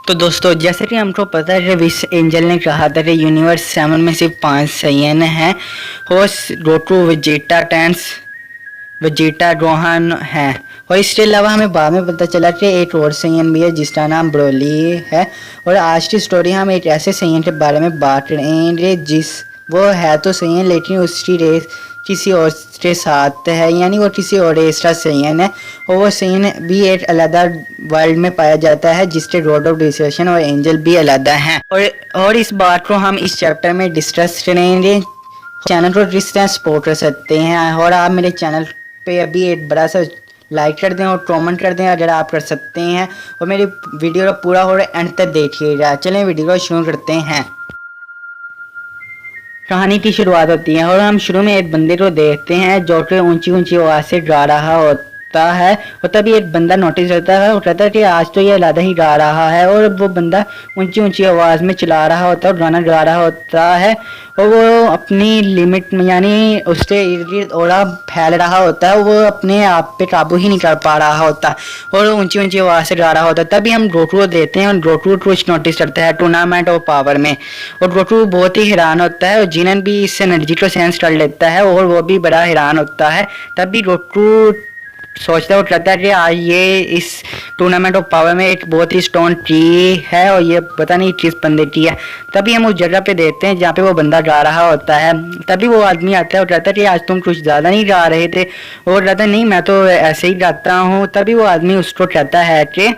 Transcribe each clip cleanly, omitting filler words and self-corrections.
तो दोस्तों जैसे कि हमको पता है कि विश एंजल ने कहा था कि यूनिवर्स 7 में सिर्फ 5 सैयन हैं। होस गोकू वेजिटा टेंस वेजिटा गोहान है। और इसके अलावा हमें बाद में पता चला कि एक और सैयन भी है जिसका नाम ब्रोली है। और आज की स्टोरी हम एक ऐसे सैयन के बारे में बात करेंगे जिस वो है तो सैयन लेकिन उसकी रेस किसी और के साथ है, यानी वो किसी और रेस का सैयन है। और वो सैयन भी एक अलग वर्ल्ड में पाया जाता है जिसके गॉड ऑफ डिस्ट्रक्शन और एंजल भी अलग हैं। और इस बात को हम इस चैप्टर में डिस्कस करेंगे। चैनल को किस तरह सपोर्ट कर सकते हैं, और आप मेरे चैनल पे अभी एक बड़ा सा लाइक कर दें और कमेंट कर दें अगर आप कर सकते हैं। और मेरी वीडियो को पूरा हो रहा एंड तक देखिएगा। चलें वीडियो को शुरू करते हैं। कहानी की शुरुआत होती है और हम शुरू में एक बंदे को देखते हैं जो कि ऊंची ऊंची आवाज से गा रहा होता है। और तभी एक बंदा नोटिस करता है और कहता है कि आज तो ये ज़्यादा ही गा रहा है। और वो बंदा ऊंची ऊंची आवाज़ में चिल्ला रहा होता है और गाना गा रहा होता है। और वो अपनी लिमिट में यानी उसके इर्द गिर्द ओरा फैल रहा होता है। वो अपने आप पे काबू ही नहीं कर पा रहा होता और ऊंची ऊंची आवाज़ से गा रहा होता है। तभी हम गोकू को देते हैं और गोकू कुछ नोटिस करता है टूर्नामेंट ऑफ पावर में। और गोकू बहुत ही हैरान होता है और जिनन भी इस एनर्जी को सेंस कर लेता है और वो भी बड़ा हैरान होता है। तभी गोकू सोचता है और कहता है कि आज ये इस टूर्नामेंट ऑफ पावर में एक बहुत ही स्ट्रॉन्ग ट्री है और ये पता नहीं किस बंदे की है। तभी हम उस जगह पे देखते हैं जहाँ पे वो बंदा गा रहा होता है। तभी वो आदमी आता है और कहता है कि आज तुम कुछ ज़्यादा नहीं गा रहे थे। और कहता है नहीं मैं तो ऐसे ही गाता हूँ। तभी वो आदमी उसको कहता है कि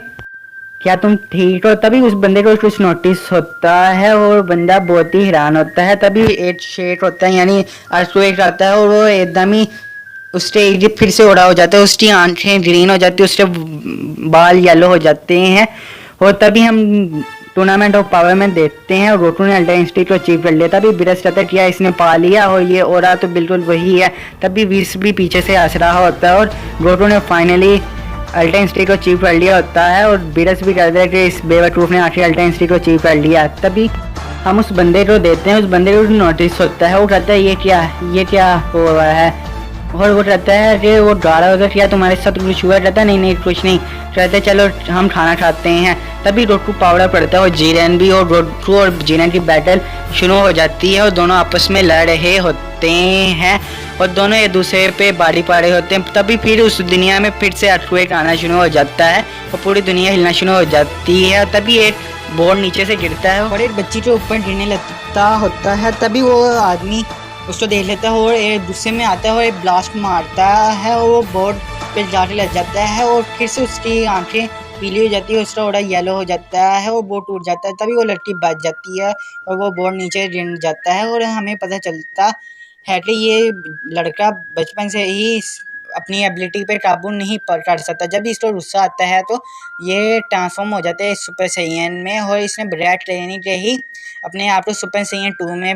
क्या तुम ठीक हो। तभी उस बंदे को कुछ नोटिस होता है और बंदा बहुत ही हैरान होता है। तभी एक शेक होता है यानी अर्थक्वेक आता है और वो एकदम ही उसके इर्द फिर से उड़ा हो जाता है। उसकी आंखें ग्रीन हो जाती है, उसके बाल येलो हो जाते हैं। और तभी हम टूर्नामेंट ऑफ पावर में देखते हैं और गोकू ने अल्ट्रा इंस्टीट्यूट को अचीव कर लिया। तभी विरस कहता है क्या इसने पा लिया और ये ओरा तो बिल्कुल वही है। तभी विरस भी पीछे से हंस रहा होता है और गोकू ने फाइनली अल्ट्रा इंस्टीट्यूट को अचीव कर लिया होता है। और विरस भी कहता है कि इस बेवकूफ़ ने आखिर अल्ट्रा इंस्टीट्यूट को अचीव कर लिया। तभी हम उस बंदे को देते हैं, उस बंदे को नोटिस होता है। वो कहता है ये क्या हो रहा है। और वो कहता है कि वो गा रहा होगा क्या तुम्हारे साथ कुछ हुआ। कहता है नहीं कुछ नहीं। कहते चलो हम खाना खाते हैं। तभी गोकू पावड़ा पड़ता है और जीरन भी, और गोकू और जीरन की बैटल शुरू हो जाती है और दोनों आपस में लड़ रहे होते हैं और दोनों एक दूसरे पे बारी पा रहे होते हैं। तभी फिर उस दुनिया में फिर से अर्थक्वेक आना शुरू हो जाता है और पूरी दुनिया हिलना शुरू हो जाती है। तभी एक बोर्ड नीचे से गिरता है और एक बच्ची के ऊपर गिरने लगता होता है। तभी वो आदमी उसको देख लेता है और एक गुस्से में आता है और एक ब्लास्ट मारता है और वो बोर्ड पे जाके लग जाता है और फिर से उसकी आंखें पीली हो जाती है, उसका ओड़ा येलो हो जाता है और बोर्ड टूट जाता है। तभी वो लड़की बच जाती है और वो बोर्ड नीचे गिर जाता है और हमें पता चलता है कि ये लड़का बचपन से ही अपनी एबिलिटी पर काबू नहीं कर सकता। जब इसको गुस्सा आता है तो ये ट्रांसफॉर्म हो जाता है सुपर सैयन में और इसने ब्रैड ट्रेनिंग के ही अपने आप को सुपर सैयन 2 में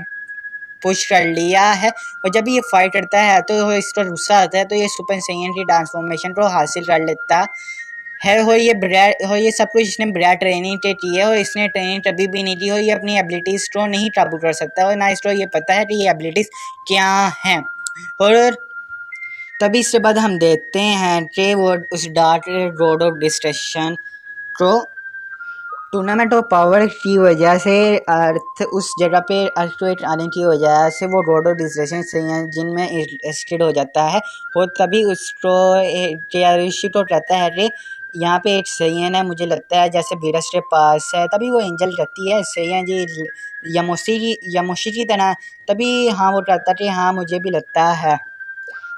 पुश कर लिया है। और जब ये फाइट करता है तो इसको गुस्सा आता है तो ये सुपर सैयन की ट्रांसफॉर्मेशन को हासिल कर लेता है। और ये सब कुछ इसने ब्रैड ट्रेनिंग के की है और इसने ट्रेनिंग कभी भी नहीं की और ये अपनी एबिलिटीज़ को नहीं काबू कर सकता और ना इसको ये पता है कि ये एबिलिटीज़ क्या हैं। और तभी इसके बाद हम देखते हैं कि वो उस डार्क रोड ऑफ डिस्ट्रक्शन को टूर्नामेंट ऑफ पावर की वजह से अर्थ उस जगह पे अर्थक्वेक आने की वजह से वो रोड ऑफ डिस्ट्रक्शन से जिनमें इंटरेस्टेड हो जाता है। और तभी उसको ऋषि को कहता है कि यहाँ पे एक सैयन है, मुझे लगता है जैसे बीरस के पास है। तभी वो एंजल कहती है सैयन जी यमोशी की तरह। तभी हाँ वो कहता है कि हाँ मुझे भी लगता है।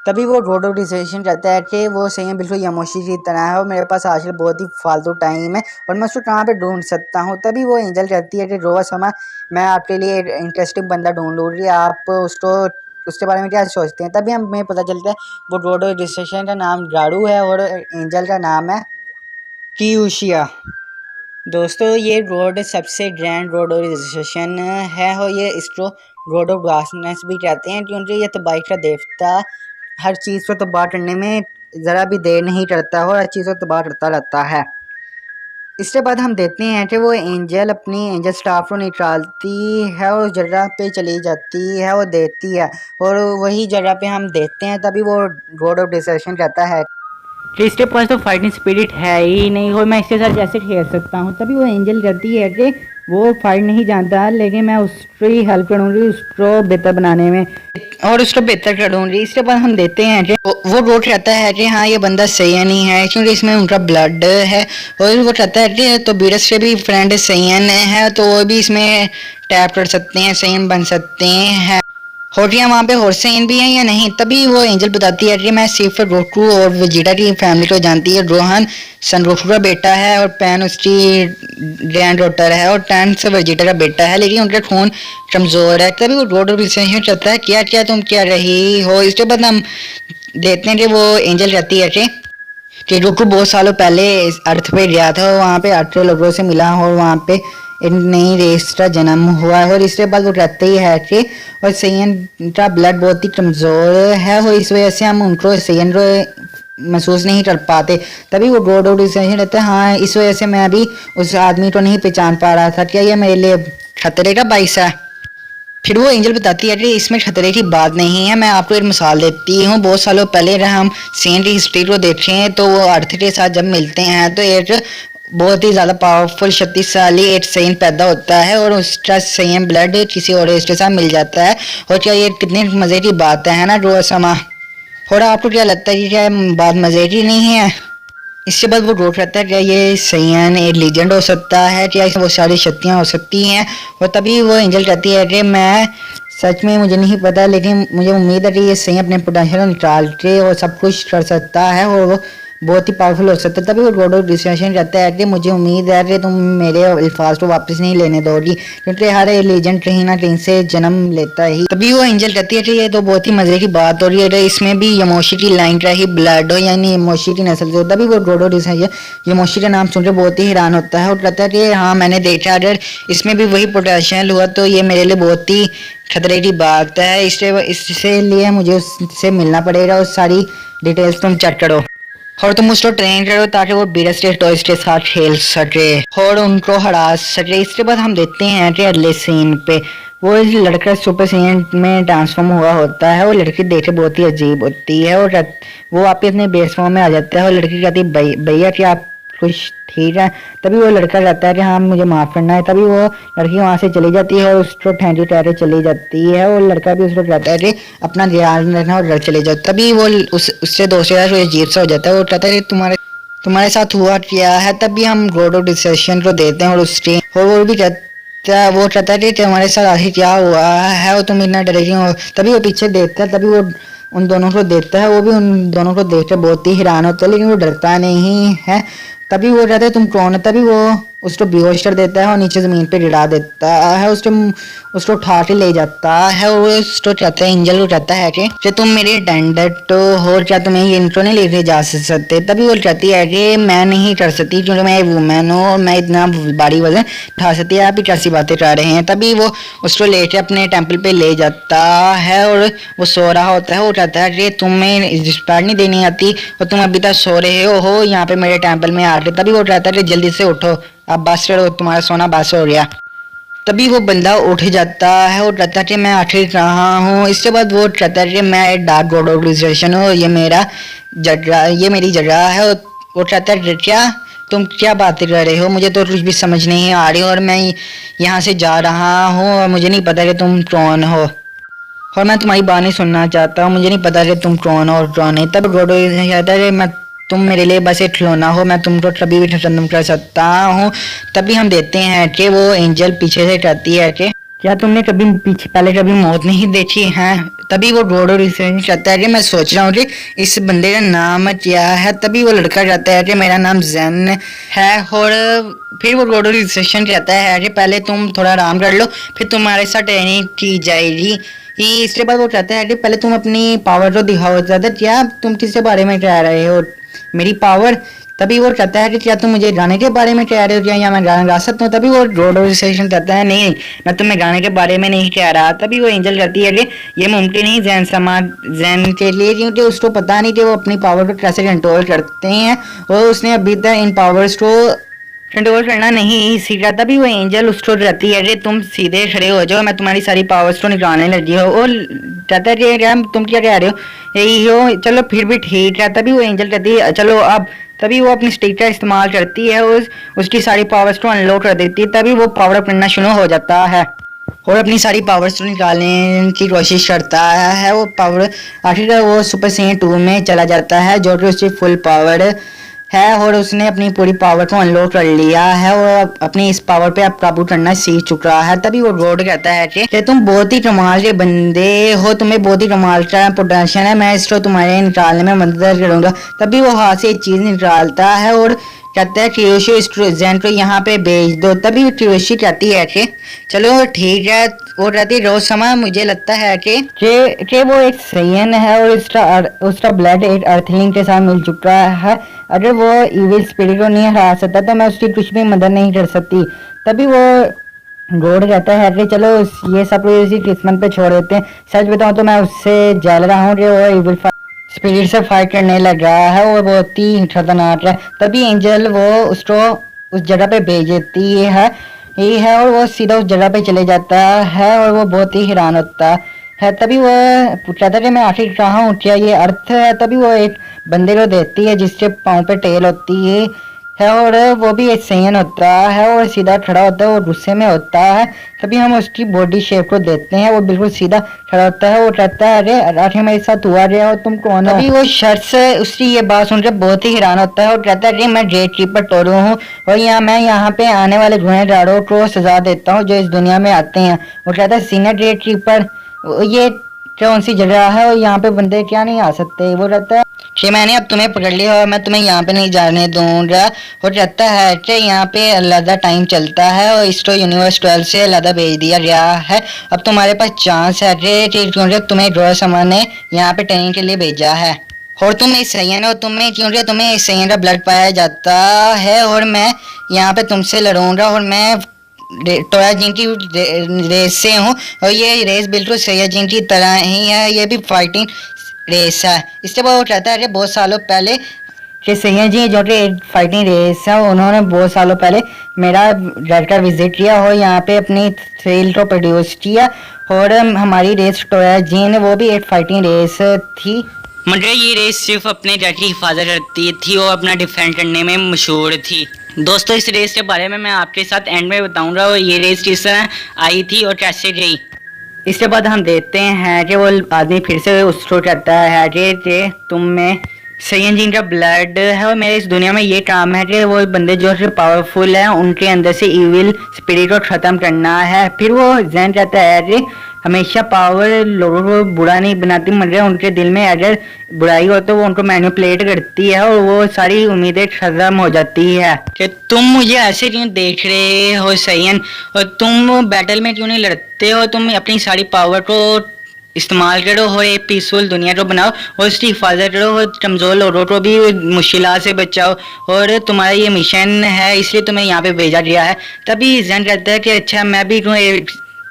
तभी वो रोड ऑफ डिस्कशन कहता है कि वो सही है बिल्कुल यमोशी की तरह है और मेरे पास आजकल बहुत ही फालतू टाइम है और मैं उसको कहाँ पे ढूंढ सकता हूँ। तभी वो एंजल कहती है कि रोज़ समय मैं आपके लिए एक इंटरेस्टिंग बंदा ढूंढ लूँगी, आप उसको उसके बारे में क्या सोचते हैं। तभी हमें पता चलता है वो रोड ऑफ डिस्कशन का नाम गाड़ू है और एंजल का नाम है कियूशिया। दोस्तों ये रोड सबसे ग्रैंड रोड ऑफ डिस्कशन है और ये इसको रोड ऑफ डार्कनेस भी कहते हैं क्योंकि ये तबाही का देवता हर चीज़ को तबाह करने में ज़रा भी देर नहीं करता और हर चीज़ को तबाह करता रहता है। इसके बाद हम देखते हैं कि वो एंजल अपनी एंजल स्टाफ को निकालती है और जगह पे चली जाती है और देखती है और वही जगह पे हम देखते हैं। तभी वो रोड ऑफ डिस्कशन कहता है कि इसके पास तो फाइटिंग स्पिरिट है ही नहीं और मैं इसके साथ जैसे खेल सकता हूँ। तभी वो एंजल कहती है कि वो फाइट नहीं जानता, लेकिन मैं उसकी हेल्प करूँगी उसको बेहतर बनाने में और उसको बेहतर करूँगी। इसके बाद हम देखते हैं कि वो रोट रहता है कि हाँ ये बंदा सैयन ही है, क्योंकि इसमें उनका ब्लड है। और वो कहता है कि तो बीरस से भी फ्रेंड सैयन है, तो वो भी इसमें टैप कर सकते हैं, सैयन बन सकते हैं। होटियाँ वहाँ पे होर्सेन भी हैं या नहीं। तभी वो एंजल बताती है कि मैं सिर्फ गोकू और वेजिटा की फैमिली को जानती है। रोहन सन गोकू का बेटा है और पैन उसकी ग्रैंड डॉटर है और टैन से वेजिटा का बेटा है, लेकिन उनका खून कमज़ोर है। तभी वो रोड रिसेशन चलता है, क्या क्या तुम क्या रही हो। इसके बाद हम देखते हैं कि वो एंजल कहती है कि गोकू बहुत सालों पहले इस अर्थ पे गया था, वहाँ पे 8 लोगों से मिला और वहाँ पे एक नई रेस का जन्म हुआ है। और इसके बाद वो कहते ही है कि और सैयन का ब्लड बहुत ही कमज़ोर है और इस वजह से हम उनको सैयन को महसूस नहीं कर पाते। तभी वो रोड और डिसीजन रहता है, हाँ इस वजह से मैं अभी उस आदमी को नहीं पहचान पा रहा था, क्या ये मेरे लिए खतरे का बाइस है। फिर वो एंजल बताती है कि इसमें खतरे की बात नहीं है। मैं आपको एक मिसाल देती हूँ। बहुत सालों पहले अगर हम सेंट की हिस्ट्री को देखें तो वो अर्थ के साथ जब मिलते हैं तो एक बहुत ही ज़्यादा पावरफुल शक्तिशाली एक सेंट पैदा होता है और उसका सेम ब्लड किसी और रेस के साथ मिल जाता है। और क्या ये कितनी मज़े की बात है ना रोज समा। और आपको क्या लगता है कि क्या बात मज़े की नहीं है। इसके बाद वो रोक रहता है क्या ये सैयन एक लीजेंड हो सकता है, क्या वो सारी शक्तियाँ हो सकती हैं। और तभी वो एंजल कहती है कि मैं सच में मुझे नहीं पता, लेकिन मुझे उम्मीद है कि ये सैयन अपने पोटेंशियल को निकाल के और सब कुछ कर सकता है और वो बहुत ही पावरफुल हो सकता है। तभी वो रोडो डिस्कशन कहता है कि मुझे उम्मीद है कि तुम मेरे अल्फाज को वापस नहीं लेने दोगी, क्योंकि हर लेजेंड कहीं ना कहीं से जन्म लेता ही। तभी वो एंजल कहती है कि ये तो बहुत ही मजे की बात हो रही है, इसमें भी यमोशी की लाइन रही ब्लड हो, यानी यमोशी की नस्ल से। तभी वो रोडो डिस्कशन यमोशी का नाम सुनकर बहुत ही हैरान होता है और कहता है कि हाँ मैंने देखा, अगर इसमें भी वही पोटेंशियल हुआ तो ये मेरे लिए बहुत ही खतरे की बात है। इससे लिए मुझे उससे मिलना पड़ेगा और सारी डिटेल्स तुम चेक करो और तुम उसको ट्रेन करो ताकि वो बीरस के टॉयज के साथ खेल सके और उनको हरा सके। इसके बाद हम देखते हैं कि अगले सीन पे वो लड़का सुपर सीन में ट्रांसफॉर्म हुआ होता है और लड़की देखे बहुत ही अजीब होती है और वो वापस अपने बेस फॉर्म में आ जाता है और लड़की कहती है भैया क्या आप कुछ ठीक है। तभी वो लड़का कहता है कि हाँ मुझे माफ़ करना है। तभी वो लड़की वहाँ से चली जाती है और उसको ठहरी ठहरे चली जाती है और लड़का भी उसको कहता है कि अपना ध्यान रखना और घर चले जाओ। तभी वो उससे दोस्त अजीब सा हो जाता है। वो कहता है कि तुम्हारे साथ हुआ क्या है। तभी हम रोड ऑफ डिसेशन को देते हैं और उसके और वो भी कहता है, वो कहता है कि तुम्हारे साथ आखिर क्या हुआ है और तुम इतना डरे क्यों हो। तभी वो पीछे देखता है, तभी वो उन दोनों को देखता है, वो भी उन दोनों को देख कर बहुत ही हैरान होता है, लेकिन वो डरता नहीं है। तभी वो कहता है तुम कौन है। तभी वो उसको बेहोश कर देता है और नीचे ज़मीन पे गिरा देता है। उसको उठा के ले जाता है और उसको कहता है एंजल को कहता है कि तुम मेरे अटेंडेंट हो, क्या तुम्हें ये इंट्रो नहीं लेके जा सकते। तभी वो कहती है कि मैं नहीं कर सकती क्योंकि मैं एक वुमेन हूँ और मैं इतना भारी वजन उठा सकती है, आप ही कैसी बातें कर रहे हैं। तभी वो उसको लेके अपने टेम्पल पे ले जाता है और वो सो रहा होता है। वो कहता है कि तुम्हें रिस्पेक्ट नहीं देनी आती और तुम अभी तक सो रहे हो यहाँ पे मेरे टेम्पल में आके। तभी वो कहता है कि जल्दी से उठो, अब बस करो, तुम्हारा सोना बस हो गया। तभी वो बंदा उठ जाता है और कहता है कि मैं आखिर कहाँ हूँ। इसके बाद वो कहता है कि मैं एक डार्क गॉड ऑर्गेनाइजेशन हूँ, ये मेरी जगह है। और वो कहता है क्या तुम क्या बातें कर रहे हो, मुझे तो कुछ भी समझ नहीं आ रही और मैं यहाँ से जा रहा हूँ और मुझे नहीं पता कि तुम कौन हो और मैं तुम्हारी बात नहीं सुनना चाहता हूँ, मुझे नहीं पता कि तुम कौन हो और कौन नहीं। तब गॉड कहता है कि तुम मेरे लिए बस एक खिलौना हो, मैं तुमको कभी भी खत्म कर सकता हूँ। तभी हम देखते हैं कि वो एंजल पीछे से कहती है कि क्या तुमने कभी पहले कभी मौत नहीं देखी है। तभी वो रोडो रिसर्च कहता है कि मैं सोच रहा हूँ कि इस बंदे का नाम क्या है। तभी वो लड़का कहता है कि मेरा नाम जैन है और फिर वो रोडो रिसर्च कहता है कि पहले तुम थोड़ा आराम कर लो, फिर तुम्हारे साथ ट्रेनिंग की जाएगी। इसके बाद वो कहता है कि पहले तुम अपनी पावर तो दिखाओ ज़्यादा, क्या तुम किसके बारे में कह रहे हो मेरी पावर। तभी वो कहता है कि क्या तुम मुझे गाने के बारे में कह रहे हो क्या, या मैं गाना गा सकता हूँ। तभी वो रोड ऑर्गेनाइजेशन कहता है नहीं मैं तुम्हें गाने के बारे में नहीं कह रहा। तभी वो एंजल कहती है कि ये मुमकिन नहीं जैन के लिए, क्योंकि उसको पता नहीं कि वो अपनी पावर को कैसे कंट्रोल करते हैं और उसने अभी तक इन पावर्स को कंट्रोल करना नहीं सीखा। तभी वो एंजल उसको रहती है, अरे तुम सीधे खड़े हो जाओ, मैं तुम्हारी सारी पावर्स को निकालने लगी हो। और कहता है कि तुम क्या कह रहे हो, यही हो, चलो फिर भी ठीक है। तभी वो एंजल कहती है चलो अब। तभी वो अपनी स्टिक का इस्तेमाल करती है, उसकी सारी पावर्स को अनलॉक कर देती है। तभी वो पावर अप करना शुरू हो जाता है और अपनी सारी पावर्स को निकालने की कोशिश करता है। वो पावर आखिरकार वो सुपर सैयन 2 में चला जाता है, जो कि उसकी फुल पावर है और उसने अपनी पूरी पावर को अनलॉक कर लिया है और अपनी इस पावर पे अब काबू करना सीख चुका है। तभी वो रोड कहता है कि तुम बहुत ही कमाल के बंदे हो, तुम्हें बहुत ही कमाल का पोटेंशियल है, मैं इसको तुम्हारे निकालने में मदद करूंगा। तभी वो हाथ से एक चीज निकालता है और कहता है क्रियोशी इस ट्रेजेंट को यहाँ पे भेज दो। तभी क्रियोशी कहती है कि चलो ठीक है। वो कहती है रोज समय मुझे लगता है कि वो एक सैयन है और उसका ब्लड एक अर्थलिंग के साथ मिल चुका है। अगर वो इविल स्पिरिट को नहीं हरा सकता तो मैं उसकी कुछ भी मदद नहीं कर सकती। तभी वो गॉड कहता है कि चलो ये सब इसी किस्मत पे छोड़ देते हैं। सच बताऊं तो मैं उससे जल रहा हूँ कि वो इविल स्पिरिट से फाइट करने लगा है और बहुत ही खतरनाक है। तभी एंजल वो उसको उस जगह पे भेज देती है और वो सीधा उस जगह पे चले जाता है और वो बहुत ही हैरान होता है। तभी वो कहता है कि मैं आखिर कहाँ हूँ, क्या ये अर्थ है। तभी वो एक बंदे को देखती है जिसके पाँव पे टेल होती है और वो भी एक सैयन होता है और सीधा खड़ा होता है और गुस्से में होता है। तभी हम उसकी बॉडी शेप को देखते हैं, वो बिल्कुल सीधा खड़ा होता है। वो कहता है अरे आखिर मेरे साथ हुआ गया हो, तुम कौन हो। तभी वो शर्ट से उसकी ये बात सुनकर बहुत ही हैरान होता है और कहता है कि मैं गेट कीपर टोरू हूँ और मैं यहाँ पे आने वाले गुनहगारों को सजा देता हूँ जो इस दुनिया में आते हैं। वो कहता है सीनियर गेट कीपर, ये कौन सी जगह है और यहाँ पे बंदे क्या नहीं आ सकते। वो कहता है कि मैंने अब तुम्हें पकड़ लिया और मैं तुम्हें यहाँ पे नहीं जाने दूंगा। और कहता है कि यहाँ पे अलग टाइम चलता है और इसको यूनिवर्स 12 से अलग भेज दिया गया है। अब तुम्हारे पास चांस है कि तुम्हें ड्रॉ समान ने यहाँ पे ट्रेनिंग के लिए भेजा है और तुम इस सैयन हो, तुम्हें इस सैयन का ब्लड पाया जाता है और मैं यहाँ पे तुमसे लड़ूंगा और मैं टोया जिन की रेस से हूँ और ये रेस बिल्कुल सैयद जिन की तरह ही है, ये भी फाइटिंग रेस है। इसके बाद वो कहता है बहुत सालों पहले कि सैयद जी जो कि फाइटिंग रेस है, उन्होंने बहुत सालों पहले मेरा घर का विजिट किया और यहाँ पे अपनी थ्रिल को प्रोड्यूस किया और हमारी रेस टोया जिन वो भी एक फाइटिंग रेस थी। मतलब ये रेस सिर्फ अपने घर की हिफाजत करती थी और अपना डिफेंड करने में मशहूर थी। दोस्तों इस रेस के बारे में मैं आपके साथ एंड में बताऊंगा और ये रेस किस तरह आई थी और कैसे गई। इसके बाद हम देखते हैं कि वो आदमी फिर से उसको कहता है कि तुम में सैयन जिन का ब्लड है और मेरे इस दुनिया में ये काम है कि वो बंदे जो पावरफुल हैं उनके अंदर से इविल स्पिरिट को ख़त्म करना है। फिर वो जैन कहता है कि हमेशा पावर लोगों को बुरा नहीं बनाती, मगर उनके दिल में अगर बुराई हो तो वो उनको मैनिपुलेट करती है और वो सारी उम्मीदें खत्म हो जाती है। कि तुम मुझे ऐसे क्यों देख रहे हो सैयन, और तुम बैटल में क्यों नहीं लड़ते हो, तुम अपनी सारी पावर को इस्तेमाल करो और एक पीसफुल दुनिया को बनाओ और उसकी हिफाजत करो और कमज़ोर लोगों को भी मुश्किलात से बचाओ और तुम्हारा ये मिशन है इसलिए तुम्हें यहाँ पे भेजा गया है। तभी जैन कहता है कि अच्छा मैं भी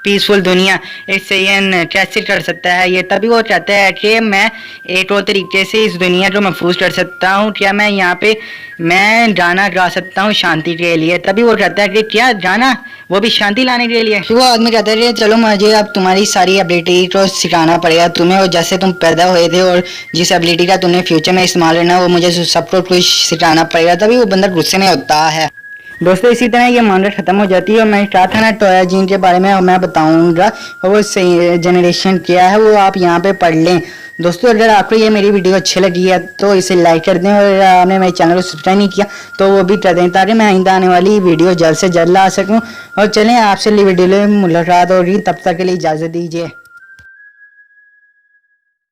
पीसफुल दुनिया एक सैयन कैसे कर सकता है ये। तभी वो चाहता है कि मैं एक और तरीके से इस दुनिया को महफूज कर सकता हूँ, क्या मैं यहाँ पे मैं गाना गा सकता हूँ शांति के लिए। तभी वो कहता है कि क्या गाना, वो भी शांति लाने के लिए। वो आदमी कहता है कि चलो मुझे अब तुम्हारी सारी एबिलिटी को सिखाना पड़ेगा तुम्हें, और जैसे तुम पैदा हुए थे और जिस एबिलिटी का तुमने फ्यूचर में इस्तेमाल करना वो मुझे सबको कुछ सिखाना पड़ेगा। तभी वो बंदा गुस्से में होता है। दोस्तों इसी तरह ये मांगा खत्म हो जाती है और मैं क्या था ना टोया जिन के बारे में मैं बताऊंगा और वो जनरेशन क्या है वो आप यहाँ पे पढ़ लें। दोस्तों अगर आपको ये मेरी वीडियो अच्छी लगी है तो इसे लाइक कर दें और अगर आपने मेरे चैनल को सब्सक्राइब नहीं किया तो वो भी कर दें ताकि मैं आइंदा आने वाली वीडियो जल्द से जल्द ला सकूं। और चलें आपसे वीडियो में मुलाकात होगी, तब तक के लिए इजाज़त दीजिए।